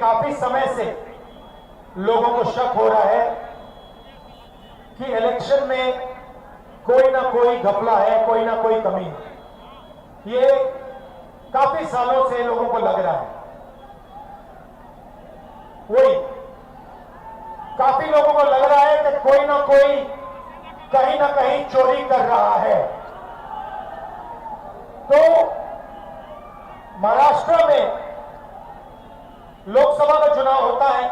काफी समय से लोगों को शक हो रहा है कि इलेक्शन में कोई ना कोई घपला है, कोई ना कोई कमी है। ये काफी सालों से लोगों को लग रहा है। वही काफी लोगों को लग रहा है कि कोई ना कोई कहीं ना कहीं चोरी कर रहा है। तो महाराष्ट्र में लोकसभा का चुनाव होता है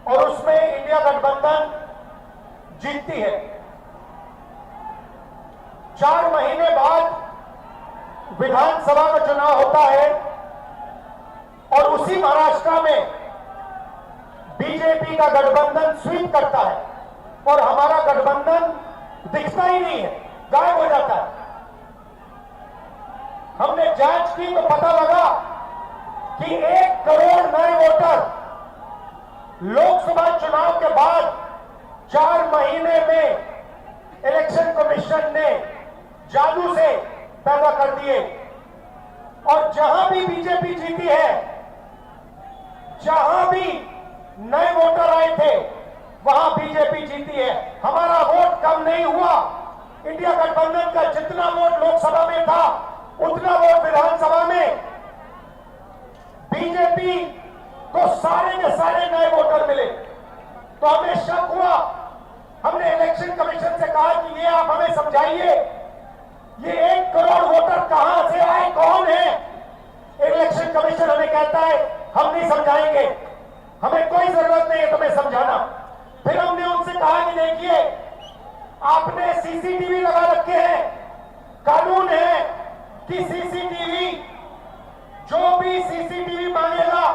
और उसमें इंडिया गठबंधन जीतती है। 4 महीने बाद विधानसभा का चुनाव होता है और उसी महाराष्ट्र में बीजेपी का गठबंधन स्वीप करता है और हमारा गठबंधन दिखता ही नहीं है, गायब हो जाता है। हमने जांच की तो पता लगा कि 1 करोड़ नए वोटर लोकसभा चुनाव के बाद 4 महीने में इलेक्शन कमीशन ने जादू से पैदा कर दिए। और जहां भी बीजेपी जीती है, जहां भी नए वोटर आए थे, वहां बीजेपी जीती है। हमारा वोट कम नहीं हुआ। इंडिया गठबंधन का जितना वोट लोकसभा में था उतना वोट विधानसभा में बीजेपी को सारे के सारे नए वोटर मिले। तो हमें शक हुआ। हमने इलेक्शन कमीशन से कहा कि ये आप हमें समझाइए, ये 1 करोड़ वोटर कहां से आए, कौन है? इलेक्शन कमीशन हमें कहता है हम नहीं समझाएंगे, हमें कोई जरूरत नहीं है तुम्हें समझाना। फिर हमने उनसे कहा कि देखिए, आपने सीसीटीवी लगा रखे हैं, कानून है कि सीसीटीवी, जो भी सीसीटीवी मांगेगा,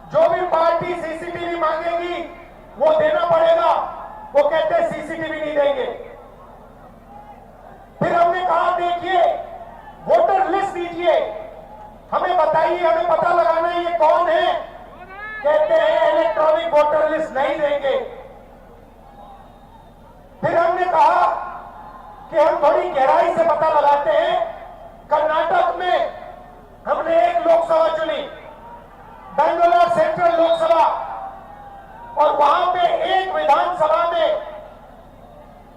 जो भी पार्टी सीसीटीवी मांगेगी वो देना पड़ेगा। वो कहते हैं सीसीटीवी नहीं देंगे। फिर हमने कहा देखिए, वोटर लिस्ट दीजिए, हमें बताइए, हमें पता लगाना है ये कौन है। कहते हैं इलेक्ट्रॉनिक वोटर लिस्ट नहीं देंगे। फिर हमने कहा कि हम थोड़ी गहराई से पता लगाते हैं। कर्नाटक में हमने एक लोकसभा चुनी, बेंगलोर सेंट्रल लोकसभा, और वहां पे एक विधानसभा में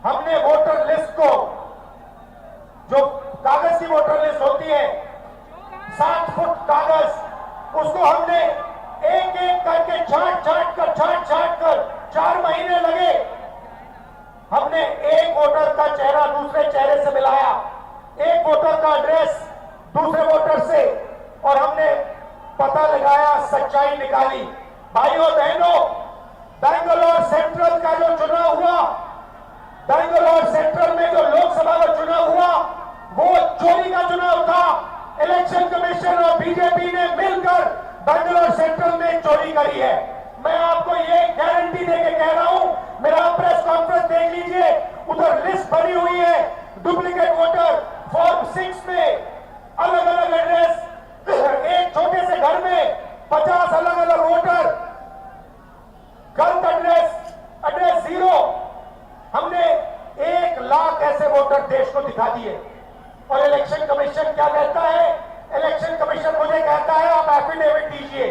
हमने वोटर लिस्ट को, जो कागज की वोटर लिस्ट होती है, 7 फुट कागज, उसको हमने एक एक करके छांट कर 4 महीने लगे। हमने एक वोटर का चेहरा दूसरे चेहरे से मिलाया, एक वोटर का एड्रेस दूसरे वोटर से, और हमने पता लगाया, सच्चाई निकाली। भाइयों बहनों, बेंगलोर सेंट्रल का जो चुनाव हुआ, बेंगलोर सेंट्रल में जो लोकसभा का चुनाव हुआ, वो चोरी का चुनाव था। इलेक्शन कमीशन और बीजेपी ने मिलकर बेंगलोर सेंट्रल में चोरी करी है। मैं आपको ये गारंटी देके कह रहा हूं, मेरा प्रेस कॉन्फ्रेंस देख लीजिए, उधर लिस्ट भरी हुई है, डुप्लीकेट वोटर, फॉर्म 6 में अलग अलग एड्रेस, एक छोटे से घर में 50 अलग अलग वोटर, गलत एड्रेस 0। हमने 1 लाख ऐसे वोटर देश को दिखा दिए। और इलेक्शन कमीशन क्या कहता है? इलेक्शन कमीशन मुझे कहता है आप एफिडेविट दीजिए,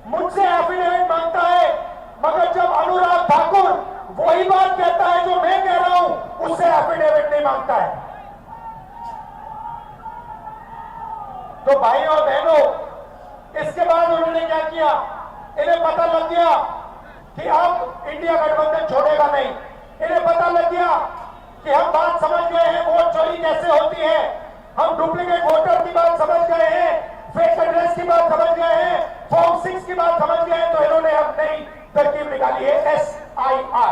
मुझसे एफिडेविट मांगता है, मगर जब अनुराग ठाकुर वही बात कहता है जो मैं कह रहा हूं, उससे एफिडेविट नहीं मांगता है। तो भाइयों और बहनों, इसके बाद उन्होंने क्या किया? इन्हें पता लग गया कि अब इंडिया गठबंधन छोड़ेगा नहीं। इन्हें पता लग गया कि हम बात समझ गए हैं, वोट चोरी कैसे होती है, हम डुप्लीकेट वोटर की बात समझ गए हैं, फेक एड्रेस की बात समझ गए हैं, फॉर्म 6 की बात समझ गए हैं। तो इन्होंने अब नई तरकीब निकाली है, SIR।